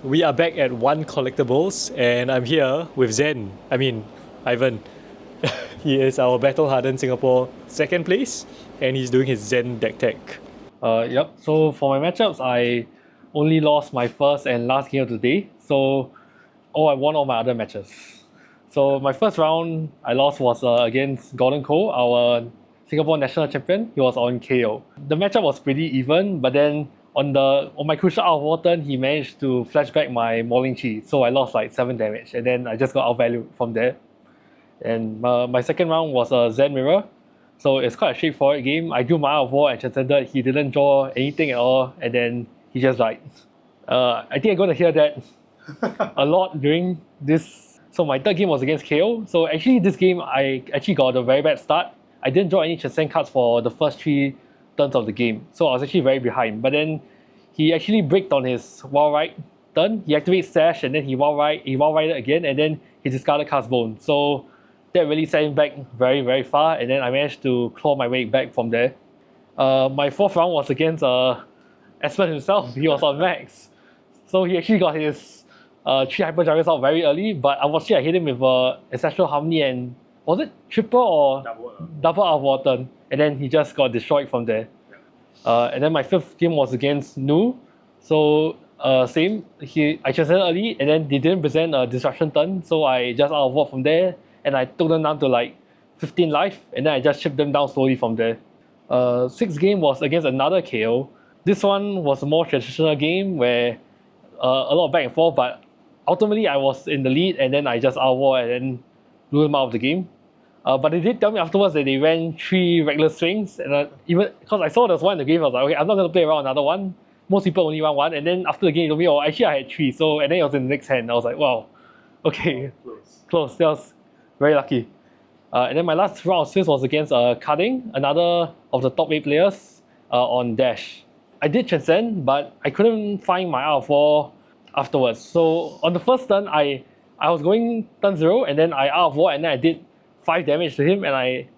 we are back at One Collectibles, and I'm here with ZEN. Ivan. He is our Battle Hardened Singapore second place, and he's doing his ZEN deck tech. Yep, so for my matchups, I only lost my first and last game of the day. I won all my other matches. So my first round I lost was against Gordon Cole, our Singapore national champion. He was on KO. The matchup was pretty even, but then on my crucial out of war turn, he managed to flashback my Mauling Chi. So I lost like 7 damage, and then I just got outvalued from there. And my second round was a ZEN mirror. So it's quite a straightforward game. I drew my out of war and transcended. He didn't draw anything at all, and then he just died. I think I'm going to hear that a lot during this. So my third game was against KO. So actually this game I actually got a very bad start. I didn't draw any transcend cards for the first 3 turns of the game. So I was actually very behind. But then he actually bricked on his wild ride turn. He activates Sash, and then he wild rided again, and then he discarded Cast Bone. So that really set him back very, very far, and then I managed to claw my way back from there. My fourth round was against Espen himself. He was on max. So he actually got his 3 Hyper Dragons out very early, but unfortunately I hit him with Ancestral Harmony and was it triple or double out of war turn? And then he just got destroyed from there. And then my fifth game was against Nu. So same, I transcended early, and then they didn't present a Disruption turn, so I just out of war from there, and I took them down to like 15 life, and then I just chipped them down slowly from there. Sixth game was against another KO. This one was a more traditional game where a lot of back and forth, but ultimately I was in the lead, and then I just out of war and then blew them out of the game. But they did tell me afterwards that they ran 3 regular swings, and even because I saw there was one in the game, I was like, okay, I'm not going to play around another one. Most people only run 1, and then after the game, they told me, oh, actually I had 3, so, and then it was in the next hand. I was like, wow, okay, close. That was very lucky. And then my last round of swings was against Carding, another of the top 8 players on Dash. I did transcend, but I couldn't find my out of war afterwards. So on the first turn, I was going turn 0, and then I out of war, and then I did 5 damage to him, and I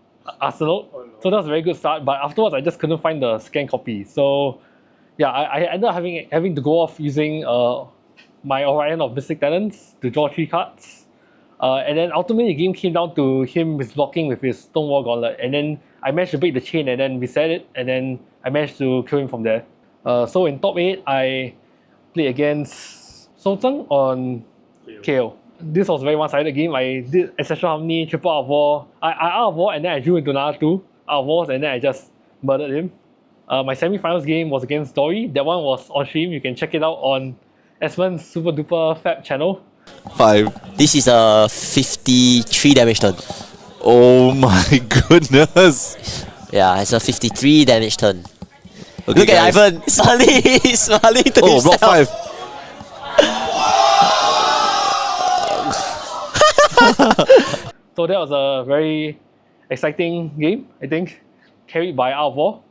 arsenaled. So that was a very good start, but afterwards I just couldn't find the scan copy. So yeah, I ended up having to go off using my Orion of Mystic Talents to draw 3 cards. And then ultimately the game came down to him misblocking with his Stonewall Gauntlet, and then I managed to break the chain and then reset it, and then I managed to kill him from there. So in top 8, I played against Sozeng on KO. This was a very one-sided game. I did Ancestral Harmony, triple out of war. I out of war, and then I drew into another 2 out of wars, and then I just murdered him. My semi-finals game was against Dory. That one was on stream. You can check it out on Espen's Super Duper Fab channel. 5. This is a 53 damage turn. Oh my goodness. Yeah, it's a 53 damage turn. Okay, Look guys. at Ivan, smiling to Oh, himself. block 5. So that was a very exciting game, I think, carried by out of war.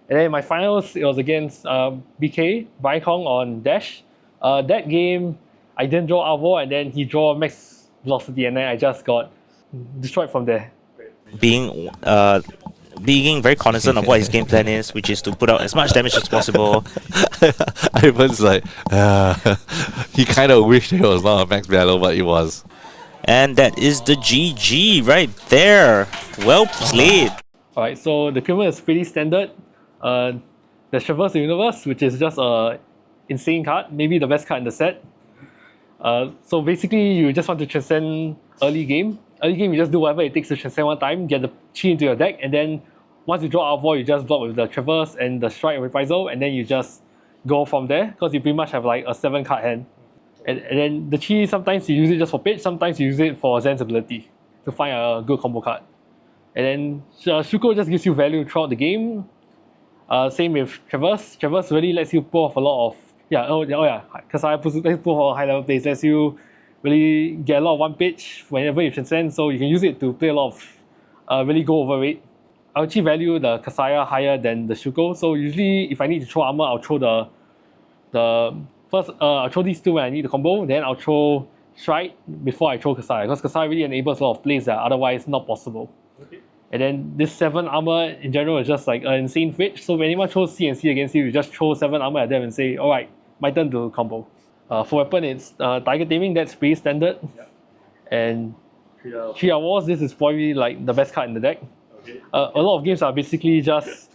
And then in my finals, it was against BK, Brian Kong on Dash. That game, I didn't draw out of war, and then he drew max velocity, and then I just got destroyed from there. Being very cognizant of what his game plan is, which is to put out as much damage as possible. Ivan's like, he kind of wished it was not a max battle, but it was. And that is the GG right there. Well played. Alright, so the equipment is pretty standard. There's Traverse the Universe, which is just an insane card, maybe the best card in the set. So basically, you just want to transcend early game. Early game, you just do whatever it takes to transcend one time, get the Chi into your deck, and then once you draw out of war, you just block with the Traverse and the Strike and Reprisal, and then you just go from there, because you pretty much have like a 7 card hand. And then the Chi, sometimes you use it just for pitch, sometimes you use it for Zen's ability to find a good combo card. And then Shuko just gives you value throughout the game. Same with Traverse. Traverse really lets you pull off a lot of Kasaya lets you pull off high level plays, lets you really get a lot of one pitch whenever you transcend, so you can use it to play a lot of really go over rate. I actually value the Kasaya higher than the Shuko, so usually if I need to throw armor, I'll throw I'll throw these 2 when I need the combo, then I'll throw Strike before I throw Kasaya, because Kasaya really enables a lot of plays that are otherwise not possible. Okay. And then this 7 armor in general is just like an insane fetch, so when anyone throws CNC against you, you just throw 7 armor at them and say, alright, my turn to combo. For weapon, it's Tiger Taming, that's pretty standard. And 3 Hours, this is probably like the best card in the deck. A lot of games are basically just,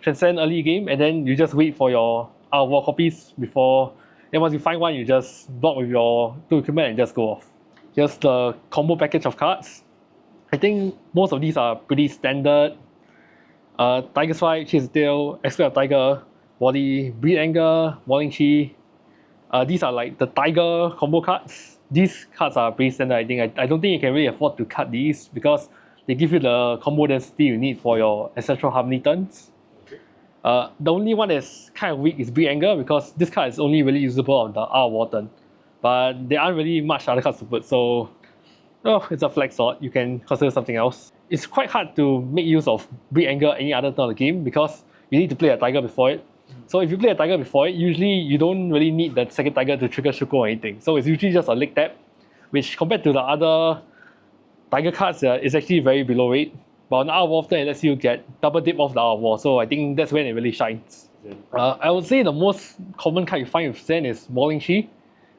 transcend early game, and then you just wait for your Art of War copies before. Then once you find one, you just block with your 2 equipment and just go off. Here's the combo package of cards. I think most of these are pretty standard. Tiger Swipe, Chase the Tail, Aspect of Tiger, Body, Breed Anger, Morning Chi. These are like the Tiger combo cards. These cards are pretty standard, I think. I don't think you can really afford to cut these because they give you the combo density you need for your Ancestral Harmony turns. The only one that's kind of weak is Breed Anger because this card is only really usable on the Art of War turn. But there aren't really much other cards to put, so it's a flex slot. You can consider something else. It's quite hard to make use of Breed Anger any other turn of the game because you need to play a Tiger before it. So if you play a Tiger before it, usually you don't really need the second Tiger to trigger Shuko or anything. So it's usually just a leg tap, which compared to the other Tiger cards is actually very below rate. But on Art of War turn, it lets you get double dip off the Art of War. So I think that's when it really shines. I would say the most common card you find with ZEN is Morning Chi.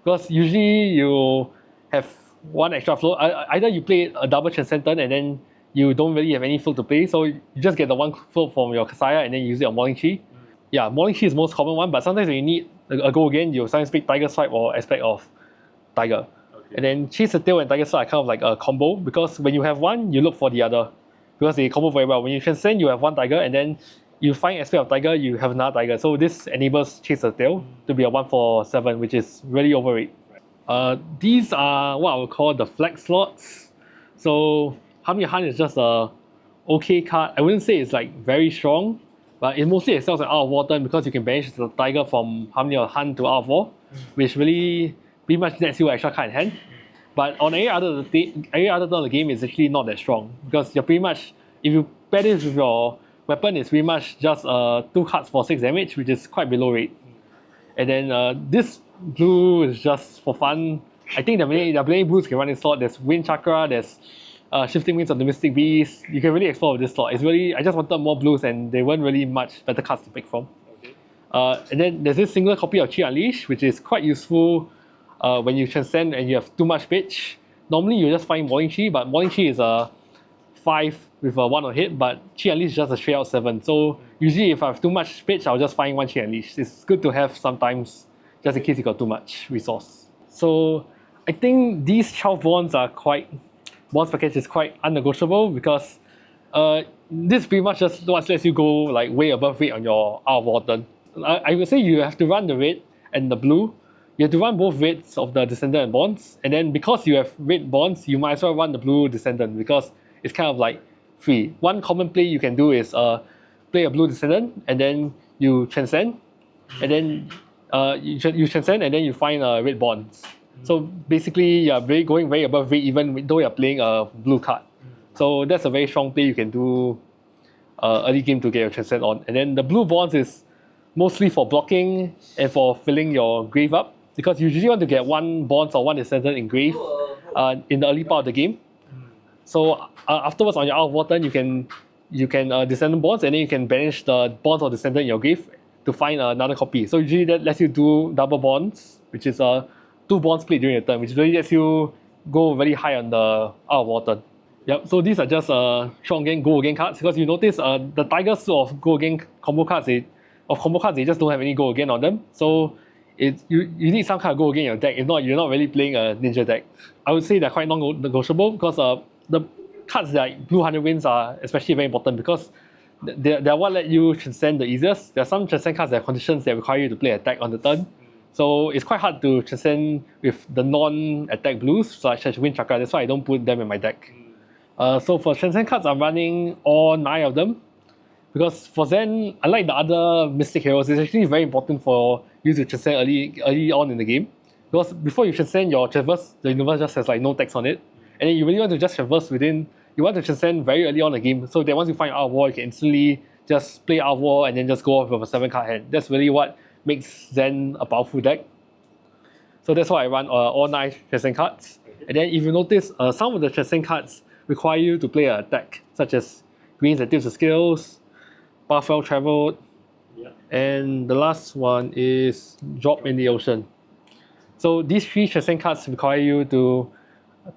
Because usually you have one extra float. Either you play a double Transcend turn and then you don't really have any float to play. So you just get the one float from your Kasaya and then use it on Morning Chi. Yeah, Morning Chi is the most common one, but sometimes when you need a go again, you sometimes pick Tiger Swipe or Aspect of Tiger. And then Chase the Tail and Tiger Swipe are kind of like a combo because when you have one, you look for the other. Because they combo very well. When you Transcend, you have one Tiger and then you find Aspect of Tiger, you have another Tiger. So this enables Chase the Tail to be a 1/7, which is really overrated. These are what I would call the flex slots. So Harmony Hunt is just a okay card. I wouldn't say it's like very strong, but it mostly excels at Art of War turn because you can banish the Tiger from Harmony of Hunt to Art of War, which really pretty much nets you an extra card in hand. But on any other turn of the game, it's actually not that strong because you're pretty much, if you pair this with your weapon, it's pretty much just 2 cards for 6 damage, which is quite below rate. And then this blue is just for fun. I think the many blues can run in slot. There's Wind Chakra, there's Shifting Winds of the Mystic Beast. You can really explore with this slot. It's really, I just wanted more blues and there weren't really much better cards to pick from. And then there's this single copy of Chi Unleash, which is quite useful when you transcend and you have too much pitch. Normally you just find Morning Chi, but Morning Chi is a 5 with a 1 on hit, but Chi Unleash is just a straight out 7. So usually if I have too much pitch, I'll just find one Chi Unleash. It's good to have sometimes, just in case you got too much resource. So I think these 12 bonds package is quite unnegotiable because this pretty much just what lets you go like way above rate on your Art of War turn. I would say you have to run the red and the blue. You have to run both reds of the Descendant and Bonds, and then because you have red bonds, you might as well run the blue Descendant because it's kind of like free. One common play you can do is play a blue Descendant and then you transcend, and then you transcend and then you find red bonds. So basically you're going very above rate even though you're playing a blue card. So that's a very strong play you can do early game to get your transcend on. And then the blue bonds is mostly for blocking and for filling your grave up, because you usually want to get 1 bonds or 1 Descendant in grave in the early part of the game. So afterwards on your Art of War turn, you can Descendant bonds and then you can banish the bonds or Descendant in your grave to find another copy. So usually that lets you do double bonds, which is 2 bonds played during the turn, which really lets you go very high on the Art of War turn. Yep, so these are just short again, go again cards, because you notice the Tiger suit of go again combo cards, they just don't have any go again on them. So you need some kind of go again in your deck. If not, you're not really playing a ninja deck. I would say they're quite non-negotiable because the cards like Blue 100 Winds are especially very important because they're what let you transcend the easiest. There are some transcend cards that have conditions that require you to play attack on the turn. So it's quite hard to transcend with the non-attack blues, such as Wind Chakra. That's why I don't put them in my deck. So for transcend cards, I'm running all 9 of them. Because for ZEN, unlike the other Mystic Heroes, it's actually very important for you to transcend early on in the game. Because before you transcend your traverse, the universe just has like no text on it. And then you really want to just traverse within, you want to transcend very early on in the game, so that once you find Art of War, you can instantly just play Art of War and then just go off with a 7-card hand. That's really what makes ZEN a powerful deck. So that's why I run all 9 transcend cards. And then if you notice, some of the transcend cards require you to play an attack, such as Greens that tips the skills, Path Well Traveled, and the last one is Drop in the Ocean. So these 3 transcend cards require you to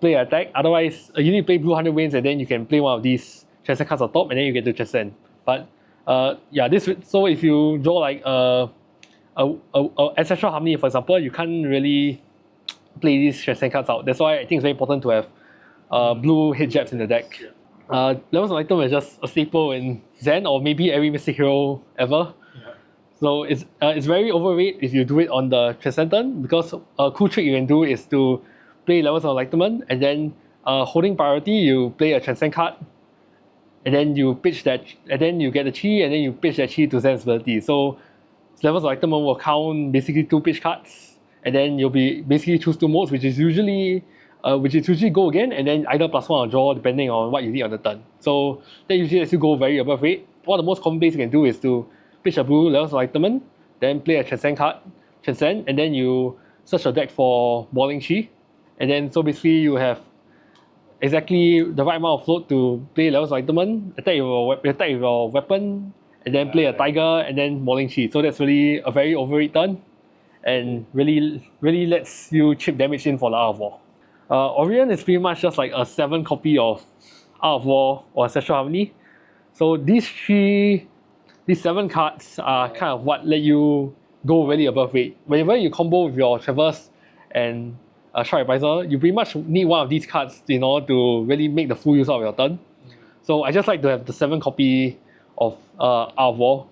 play an attack. Otherwise, you need to play blue 100 Winds, and then you can play one of these transcend cards on top, and then you get to transcend. But yeah, so if you draw like a Ancestral Harmony, for example, you can't really play these transcend cards out. That's why I think it's very important to have blue hit jabs in the deck. Levels of Item is just a staple in ZEN, or maybe every Mystic Hero ever. So it's very overrated if you do it on the Transcend turn, because a cool trick you can do is to play Levels of Enlightenment, and then holding priority, you play a Transcend card, and then you pitch that, and then you get the chi, and then you pitch that chi to Zen's ability. So Levels of Enlightenment will count basically 2 pitch cards, and then you'll be basically choose 2 modes, which is usually go again, and then either +1 or draw depending on what you need on the turn. So that usually lets you go very above rate. One of the most common plays you can do is to pitch a blue Levels of Enlightenment, then play a Transcend card, Transcend, and then you search your deck for Boiling Chi. And then so basically you have exactly the right amount of float to play Levels of Enlightenment, attack with your weapon, and then play a Tiger, and then Boiling Chi. So that's really a very overrated turn, and really lets you chip damage in for the Art of War. Orion is pretty much just like a 7 copy of Art of War or Ancestral Harmony. So these 7 cards are kind of what let you go really above rate. Whenever you combo with your Traverse and Shark Advisor, you pretty much need one of these cards in order to really make the full use out of your turn. So I just like to have the 7 copy of Art of War.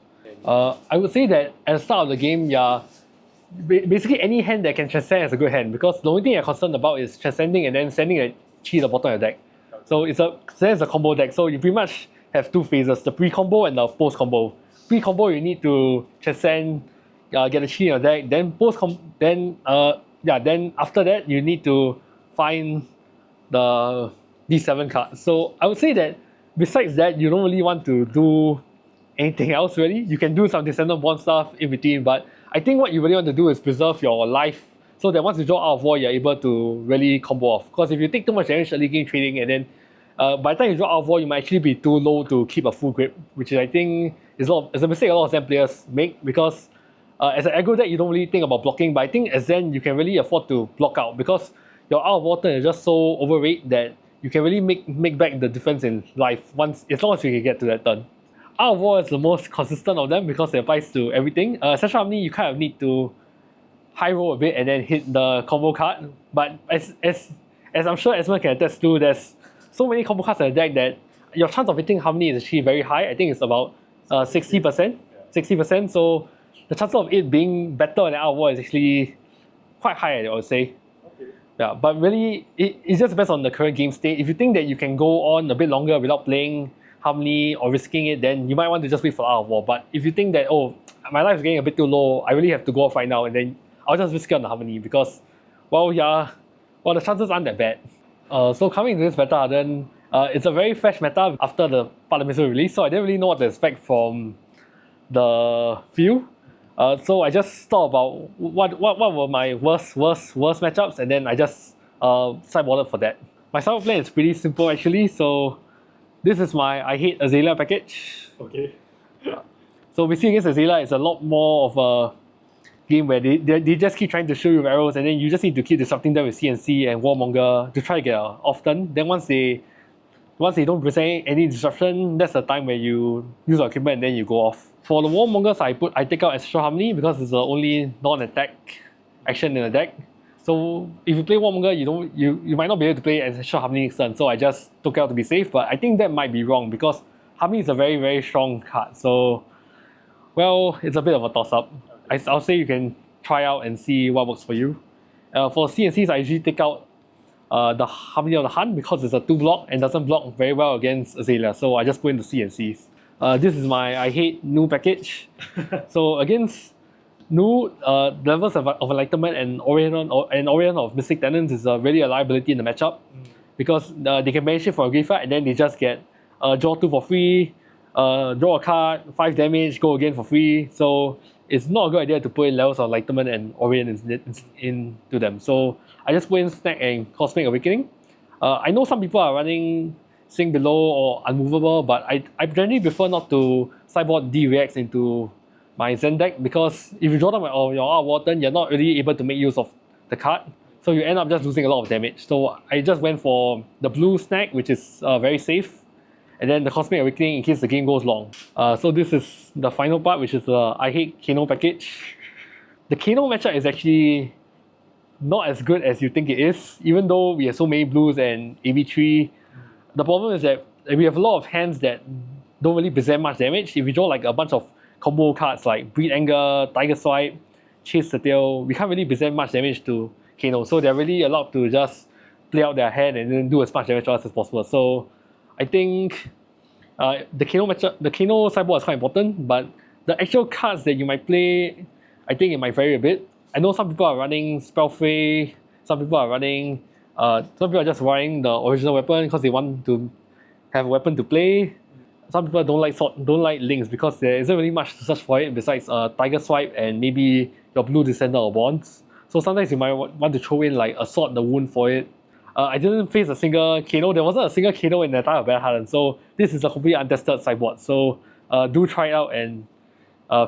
I would say that at the start of the game, basically any hand that can transcend is a good hand, because the only thing you're concerned about is transcending and then sending a chi to the bottom of your deck. So it's a combo deck. So you pretty much have 2 phases: the pre-combo and the post-combo. Pre-combo, you need to transcend, get a chi in your deck. Then then after that you need to find these 7 cards. So I would say that besides that, you don't really want to do anything else really. You can do some Descendant Bond stuff in between, but I think what you really want to do is preserve your life, so that once you draw Art of War, you're able to really combo off. Because if you take too much damage early game trading, and then by the time you draw Art of War, you might actually be too low to keep a full grip, which I think is a mistake a lot of Zen players make, because as an aggro deck, you don't really think about blocking, but I think as Zen, you can really afford to block out, because your Art of War turn is just so overrated that you can really make back the difference in life as long as you can get to that turn. Art of War is the most consistent of them because it applies to everything. Ancestral Harmony, you kind of need to high roll a bit and then hit the combo card. But as I'm sure Esmond can attest to, there's so many combo cards in the deck that your chance of hitting Harmony is actually very high. I think it's about 60%. 60%. So the chance of it being better than Art of War is actually quite high, I would say. Yeah, but really, it just depends on the current game state. If you think that you can go on a bit longer without playing Harmony or risking it, then you might want to just wait for Art of War. But if you think that, oh, my life is getting a bit too low, I really have to go off right now, and then I'll just risk it on the Harmony, because, the chances aren't that bad. So coming to this Battle Hardened, it's a very fresh meta after the Parliament release, so I didn't really know what to expect from the field. So I just thought about what were my worst matchups, and then I just sideboarded for that. My sideboard plan is pretty simple actually. So this is my I Hate Azalea package. Okay. So basically against Azalea, it's a lot more of a game where they just keep trying to shoot you with arrows, and then you just need to keep disrupting them with CNC and Warmonger to try to get an off turn. Then once they don't present any disruption, that's the time where you use your equipment and then you go off. For the Warmongers, I take out Ancestral Harmony because it's the only non-attack action in the deck. So if you play Warmonger, you might not be able to play Ancestral Harmony next turn. So I just took it out to be safe, but I think that might be wrong because Harmony is a very, very strong card. So, well, it's a bit of a toss-up. I'll say you can try out and see what works for you. For CNCs, I usually take out the Harmony of the Hunt because it's a 2-block and doesn't block very well against Azalea. So I just put in the CNCs. This is my I Hate Nu package. So against Nu, Levels of Enlightenment and Orient of Mystic Tenants is really a liability in the matchup because they can banish it for a graveyard and then they just get draw 2 for free, draw a card, 5 damage, go again for free. So it's not a good idea to put in Levels of Enlightenment and Orient into them. So I just put in Snack and Cosmic Awakening. I know some people are running Sink Below or Unmovable, but I generally prefer not to sideboard D-Reacts into my Zen deck because if you draw them on your Art of War turn, you're not really able to make use of the card. So you end up just losing a lot of damage. So I just went for the blue snack, which is very safe. And then the Cosmic Awakening in case the game goes long. So this is the final part, which is the I Hate Kano package. The Kano matchup is actually not as good as you think it is, even though we have so many blues and AB3. The problem is that we have a lot of hands that don't really present much damage. If we draw like a bunch of combo cards like Breed Anger, Tiger Swipe, Chase the Tail, we can't really present much damage to Kano. So they're really allowed to just play out their hand and then do as much damage to us as possible. So I think the Kano matchup, the Kano sideboard is quite important, but the actual cards that you might play, I think it might vary a bit. I know some people are running Spellfray, some people are running, some people are just running the original weapon because they want to have a weapon to play. Some people don't like links because there isn't really much to search for it besides Tiger Swipe and maybe your blue Descender or Bonds. So sometimes you might want to throw in like a Sword the Wound for it. I didn't face a single Kano. There wasn't a single Kano in the entire Battle Hardened, so this is a completely untested sideboard. So do try it out and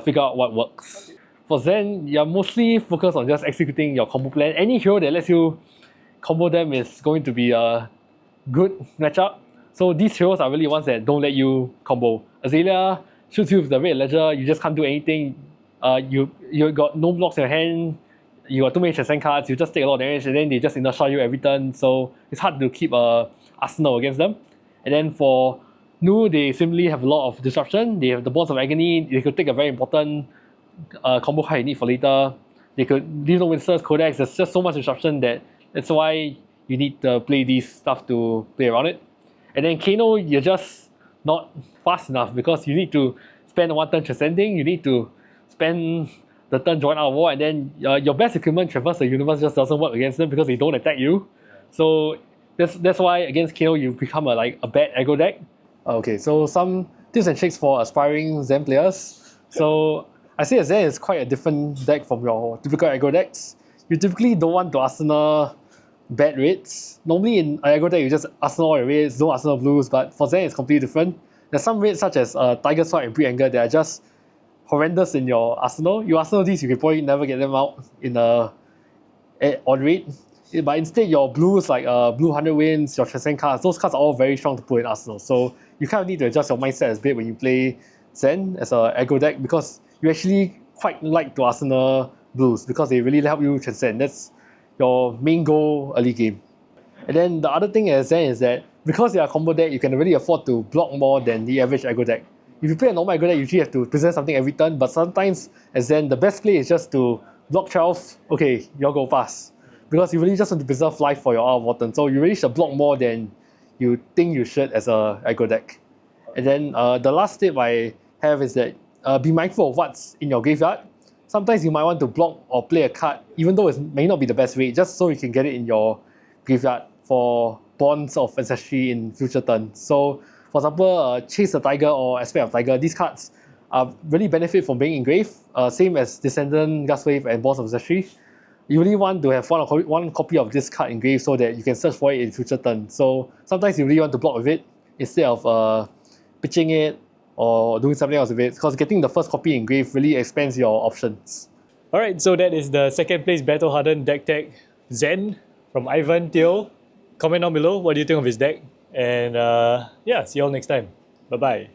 figure out what works. For Zen, you're mostly focused on just executing your combo plan. Any hero that lets you combo them is going to be a good matchup. So these heroes are really ones that don't let you combo. Azalea shoots you with the Red Ledger, you just can't do anything. You got no blocks in your hand, you got too many transcend cards, you just take a lot of damage and then they just inertia you every turn. So it's hard to keep a arsenal against them. And then for Nu, they simply have a lot of disruption. They have the Bonds of Agony, they could take a very important combo card you need for later. They could leave no Winster's Codex. There's just so much disruption that's why you need to play these stuff to play around it. And then Kano, you're just not fast enough because you need to spend one turn transcending, you need to spend the turn join out of war, and then your best equipment Traverse the Universe just doesn't work against them because they don't attack you. So that's why against Kano you become a bad aggro deck. Okay, so some tips and tricks for aspiring Zen players. So I say Zen is quite a different deck from your typical aggro decks. You typically don't want to arsenal bad raids. Normally in aggro deck you just arsenal all your raids, don't arsenal blues, but for Zen it's completely different. There's some raids such as Tiger Swipe and Breed Anger that are just horrendous in your arsenal. You arsenal these, you can probably never get them out in a on raid. But instead your blues like Blue 100 Wins, your Transcend cards, those cards are all very strong to put in arsenal. So you kind of need to adjust your mindset a bit when you play Zen as a aggro deck because you actually quite like to arsenal blues because they really help you transcend. That's your main goal early game. And then the other thing as Zen is that because you're a combo deck, you can really afford to block more than the average aggro deck. If you play a normal aggro deck, you usually have to present something every turn, but sometimes as Zen, the best play is just to block 12, okay, you'll go pass. Because you really just want to preserve life for your Hour of War turn, so you really should block more than you think you should as a aggro deck. And then the last tip I have is that be mindful of what's in your graveyard. Sometimes you might want to block or play a card, even though it may not be the best way, just so you can get it in your graveyard for Bonds of Ancestry in future turns. So, for example, Chase the Tiger or Aspect of Tiger, these cards really benefit from being engraved, same as Descendant, Gustwave, and Bonds of Ancestry. You really want to have one copy of this card engraved so that you can search for it in future turns. So sometimes you really want to block with it instead of pitching it or doing something else with it, because getting the first copy engraved really expands your options. Alright, so that is the second place Battle Hardened deck tag Zen from Ivan Teo. Comment down below what do you think of his deck, and yeah, see you all next time. Bye bye.